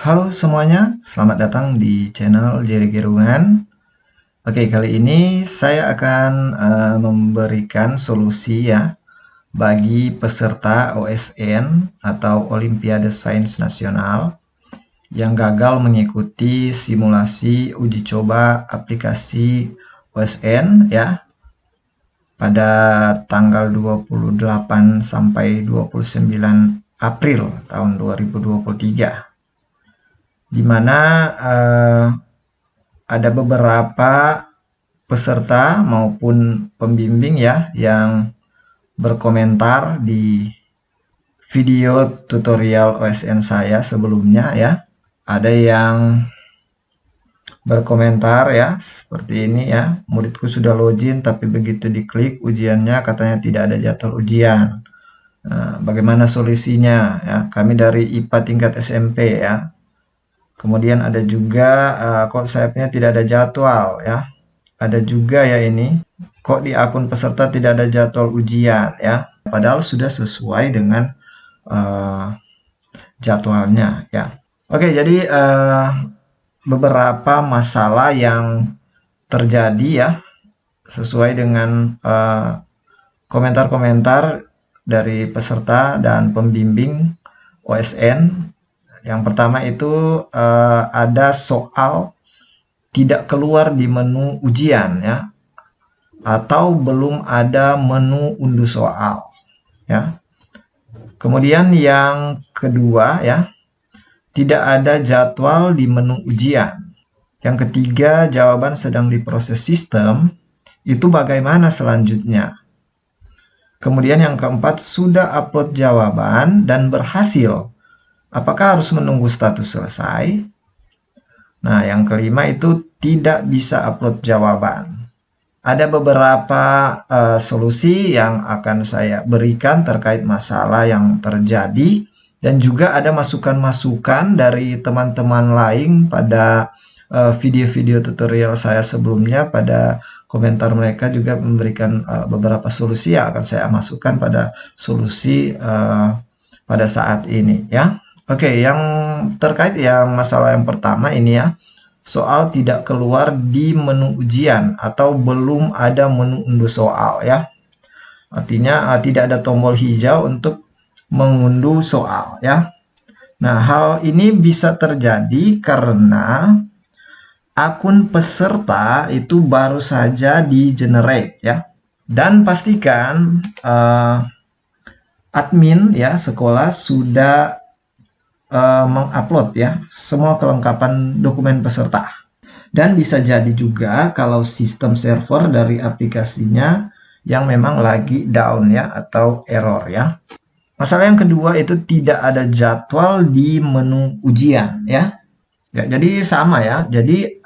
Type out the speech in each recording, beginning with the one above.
Halo semuanya, selamat datang di channel Jerry Gerungan. Oke, kali ini saya akan memberikan solusi ya bagi peserta OSN atau Olimpiade Sains Nasional yang gagal mengikuti simulasi uji coba aplikasi OSN ya pada tanggal 28 sampai 29 April tahun 2023. Di mana ada beberapa peserta maupun pembimbing ya yang berkomentar di video tutorial OSN saya sebelumnya ya. Ada yang berkomentar ya seperti ini ya, muridku sudah login tapi begitu diklik ujiannya katanya tidak ada jadwal ujian. Bagaimana solusinya ya? Kami dari IPA tingkat SMP ya. Kemudian ada juga kok sayapnya tidak ada jadwal ya. Ada juga ya ini, kok di akun peserta tidak ada jadwal ujian ya. Padahal sudah sesuai dengan jadwalnya ya. Oke, jadi beberapa masalah yang terjadi ya sesuai dengan komentar-komentar dari peserta dan pembimbing OSN. Yang pertama itu ada soal tidak keluar di menu ujian ya, atau belum ada menu unduh soal ya. Kemudian yang kedua ya, tidak ada jadwal di menu ujian. Yang ketiga, jawaban sedang diproses sistem. Itu bagaimana selanjutnya? Kemudian yang keempat, sudah upload jawaban dan berhasil. Apakah harus menunggu status selesai? Nah, yang kelima itu tidak bisa upload jawaban. Ada beberapa solusi yang akan saya berikan terkait masalah yang terjadi. Dan juga ada masukan-masukan dari teman-teman lain pada video-video tutorial saya sebelumnya. Pada komentar mereka juga memberikan beberapa solusi yang akan saya masukkan pada solusi pada saat ini ya. Oke, yang terkait yang masalah yang pertama ini ya, soal tidak keluar di menu ujian atau belum ada menu unduh soal ya. Artinya tidak ada tombol hijau untuk mengunduh soal ya. Nah, hal ini bisa terjadi karena akun peserta itu baru saja di generate ya. Dan pastikan admin ya sekolah sudah mengupload ya semua kelengkapan dokumen peserta. Dan bisa jadi juga kalau sistem server dari aplikasinya yang memang lagi down ya atau error ya. Masalah yang kedua itu tidak ada jadwal di menu ujian ya. Ya, jadi sama ya. Jadi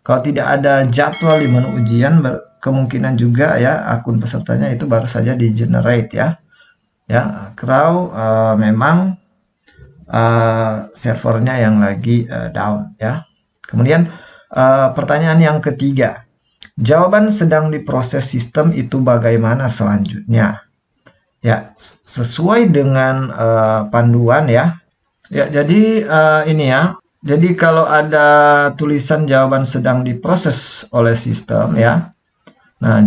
kalau tidak ada jadwal di menu ujian, kemungkinan juga ya akun pesertanya itu baru saja di generate ya. Ya, atau memang servernya yang lagi down ya. Kemudian pertanyaan yang ketiga, jawaban sedang diproses sistem itu bagaimana selanjutnya? Ya, sesuai dengan panduan ya. Ya, jadi ini ya. Jadi kalau ada tulisan jawaban sedang diproses oleh sistem ya. Nah,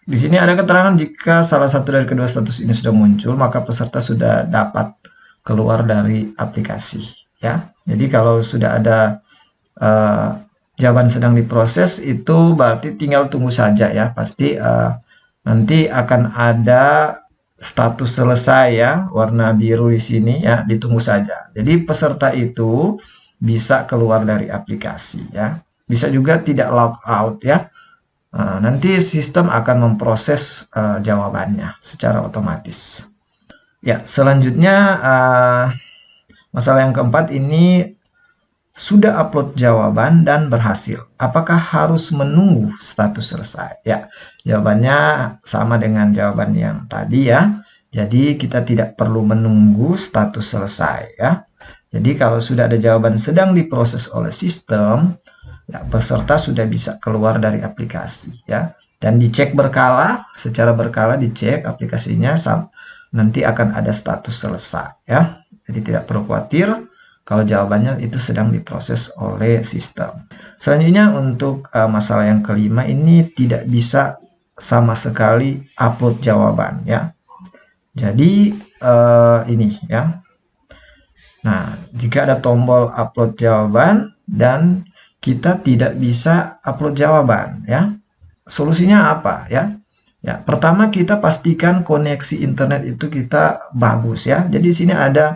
di sini ada keterangan jika salah satu dari kedua status ini sudah muncul, maka peserta sudah dapat keluar dari aplikasi ya. Jadi kalau sudah ada jawaban sedang diproses itu berarti tinggal tunggu saja ya. Pasti nanti akan ada status selesai ya, warna biru di sini ya, ditunggu saja. Jadi peserta itu bisa keluar dari aplikasi ya. Bisa juga tidak log out ya. Nanti sistem akan memproses jawabannya secara otomatis. Ya, selanjutnya masalah yang keempat ini sudah upload jawaban dan berhasil. Apakah harus menunggu status selesai? Ya, jawabannya sama dengan jawaban yang tadi ya. Jadi kita tidak perlu menunggu status selesai ya. Jadi kalau sudah ada jawaban sedang diproses oleh sistem, ya, peserta sudah bisa keluar dari aplikasi ya. Dan dicek berkala, secara berkala dicek aplikasinya nanti akan ada status selesai ya. Jadi tidak perlu khawatir, kalau jawabannya itu sedang diproses oleh sistem. Selanjutnya untuk masalah yang kelima ini tidak bisa sama sekali upload jawaban ya. Jadi ini ya. Nah, jika ada tombol upload jawaban dan kita tidak bisa upload jawaban ya. Solusinya apa ya? Ya, pertama kita pastikan koneksi internet itu kita bagus ya. Jadi sini ada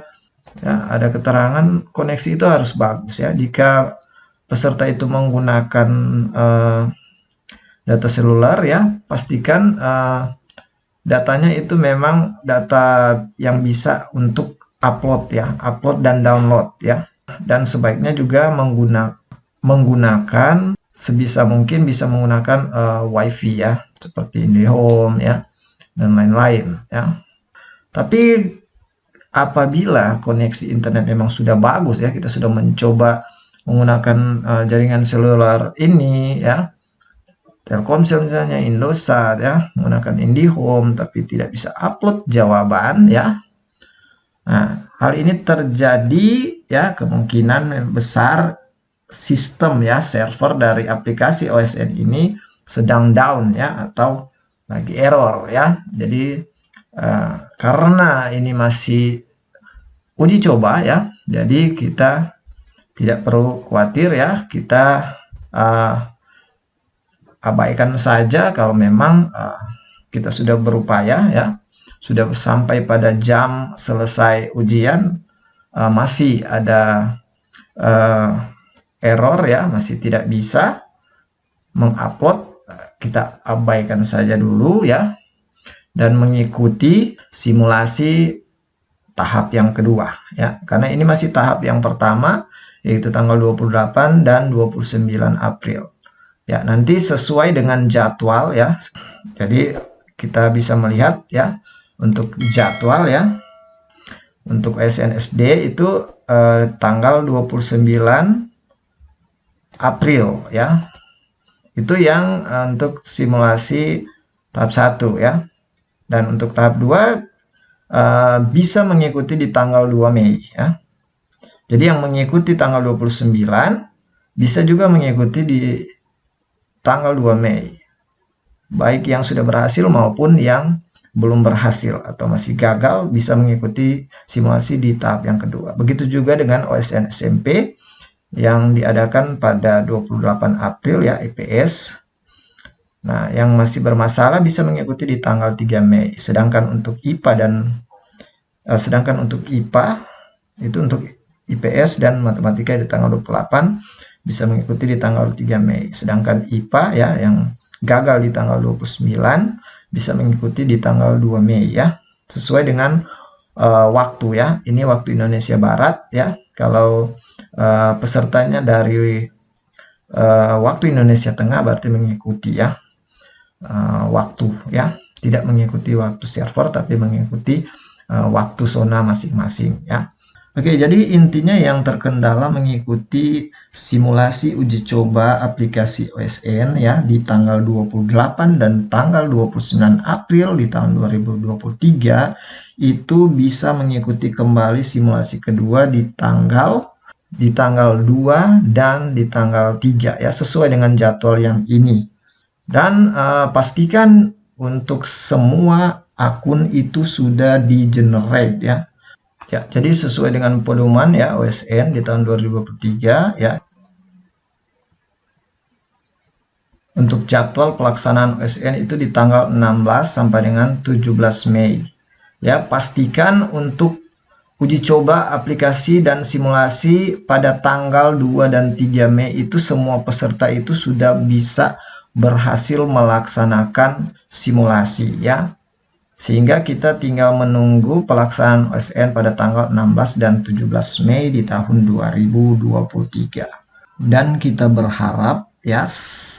ya, ada keterangan koneksi itu harus bagus ya. Jika peserta itu menggunakan data seluler ya, pastikan datanya itu memang data yang bisa untuk upload ya, upload dan download ya. Dan sebaiknya juga menggunakan sebisa mungkin bisa menggunakan WiFi ya, seperti IndiHome ya dan lain-lain ya. Tapi apabila koneksi internet memang sudah bagus ya, kita sudah mencoba menggunakan jaringan seluler ini ya, Telkomsel misalnya, Indosat ya, menggunakan IndiHome tapi tidak bisa upload jawaban ya. Nah, hal ini terjadi ya, kemungkinan besar sistem ya, server dari aplikasi OSN ini sedang down ya, atau lagi error ya. Jadi karena ini masih uji coba ya, jadi kita tidak perlu khawatir ya, kita abaikan saja kalau memang kita sudah berupaya ya, sudah sampai pada jam selesai ujian masih ada error ya, masih tidak bisa mengupload, kita abaikan saja dulu ya, dan mengikuti simulasi tahap yang kedua ya, karena ini masih tahap yang pertama yaitu tanggal 28 dan 29 April ya. Nanti sesuai dengan jadwal ya, jadi kita bisa melihat ya untuk jadwal ya, untuk SNSD itu tanggal 29 April ya, itu yang untuk simulasi tahap 1 ya. Dan untuk tahap 2 bisa mengikuti di tanggal 2 Mei ya. Jadi yang mengikuti tanggal 29 bisa juga mengikuti di tanggal 2 Mei. Baik yang sudah berhasil maupun yang belum berhasil atau masih gagal bisa mengikuti simulasi di tahap yang kedua. Begitu juga dengan OSN SMP yang diadakan pada 28 April ya, IPS. Nah, yang masih bermasalah bisa mengikuti di tanggal 3 Mei. Sedangkan untuk IPA itu untuk IPS dan matematika di tanggal 28 bisa mengikuti di tanggal 3 Mei. Sedangkan IPA ya yang gagal di tanggal 29 bisa mengikuti di tanggal 2 Mei ya. Sesuai dengan waktu ya. Ini waktu Indonesia Barat ya. Kalau pesertanya dari waktu Indonesia Tengah berarti mengikuti ya waktu ya, tidak mengikuti waktu server tapi mengikuti waktu zona masing-masing ya. Oke, jadi intinya yang terkendala mengikuti simulasi uji coba aplikasi OSN ya di tanggal 28 dan tanggal 29 April di tahun 2023 itu bisa mengikuti kembali simulasi kedua di tanggal 2 dan di tanggal 3 ya, sesuai dengan jadwal yang ini. Dan pastikan untuk semua akun itu sudah di-generate ya. Ya, jadi sesuai dengan pedoman ya OSN di tahun 2023 ya. Untuk jadwal pelaksanaan OSN itu di tanggal 16 sampai dengan 17 Mei. Ya, pastikan untuk uji coba aplikasi dan simulasi pada tanggal 2 dan 3 Mei itu semua peserta itu sudah bisa berhasil melaksanakan simulasi ya. Sehingga kita tinggal menunggu pelaksanaan OSN pada tanggal 16 dan 17 Mei di tahun 2023. Dan kita berharap ya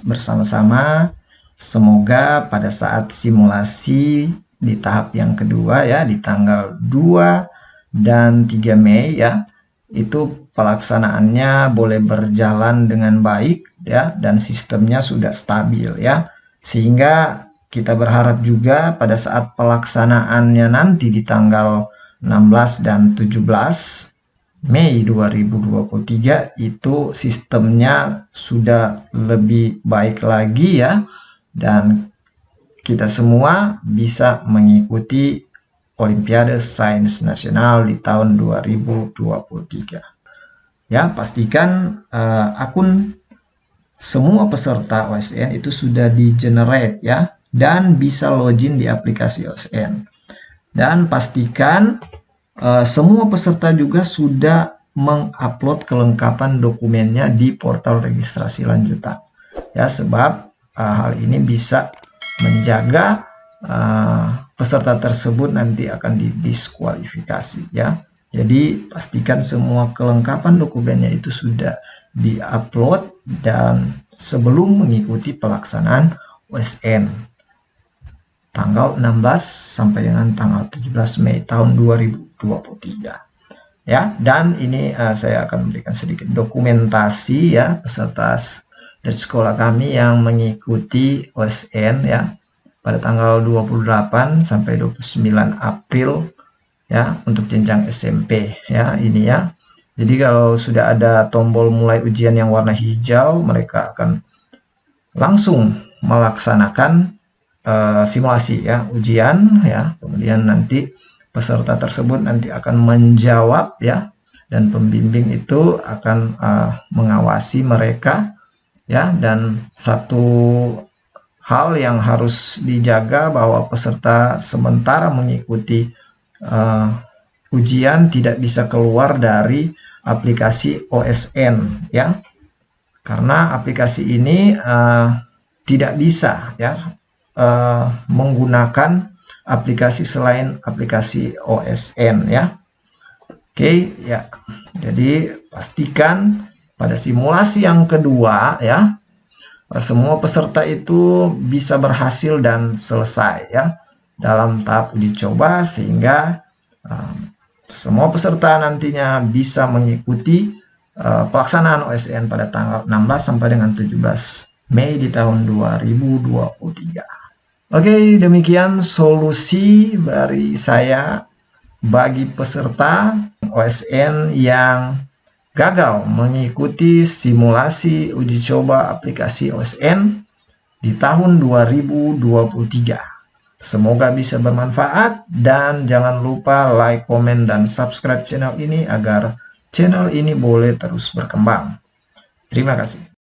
bersama-sama semoga pada saat simulasi di tahap yang kedua ya di tanggal 2 dan 3 Mei ya, itu pelaksanaannya boleh berjalan dengan baik ya, dan sistemnya sudah stabil ya. Sehingga kita berharap juga pada saat pelaksanaannya nanti di tanggal 16 dan 17 Mei 2023 itu sistemnya sudah lebih baik lagi ya, dan kita semua bisa mengikuti Olimpiade Sains Nasional di tahun 2023. Ya, pastikan akun semua peserta OSN itu sudah di-generate ya, dan bisa login di aplikasi OSN. Dan pastikan semua peserta juga sudah mengupload kelengkapan dokumennya di portal registrasi lanjutan. Ya, sebab hal ini bisa menjaga peserta tersebut nanti akan didiskualifikasi ya. Jadi pastikan semua kelengkapan dokumennya itu sudah di-upload dan sebelum mengikuti pelaksanaan OSN tanggal 16 sampai dengan tanggal 17 Mei tahun 2023 ya. Dan ini saya akan memberikan sedikit dokumentasi ya peserta dari sekolah kami yang mengikuti OSN ya pada tanggal 28 sampai 29 April ya untuk jenjang SMP ya ini ya. Jadi kalau sudah ada tombol mulai ujian yang warna hijau, mereka akan langsung melaksanakan simulasi ya ujian ya. Kemudian nanti peserta tersebut nanti akan menjawab ya, dan pembimbing itu akan mengawasi mereka ya. Dan satu hal yang harus dijaga bahwa peserta sementara mengikuti ujian tidak bisa keluar dari aplikasi OSN ya, karena aplikasi ini tidak bisa ya menggunakan aplikasi selain aplikasi OSN ya. Oke ya, jadi pastikan pada simulasi yang kedua ya semua peserta itu bisa berhasil dan selesai ya dalam tahap uji coba, sehingga semua peserta nantinya bisa mengikuti pelaksanaan OSN pada tanggal 16 sampai dengan 17 Mei di tahun 2023. Oke, demikian solusi dari saya bagi peserta OSN yang gagal mengikuti simulasi uji coba aplikasi OSN di tahun 2023. Semoga bisa bermanfaat, dan jangan lupa like, komen, dan subscribe channel ini agar channel ini boleh terus berkembang. Terima kasih.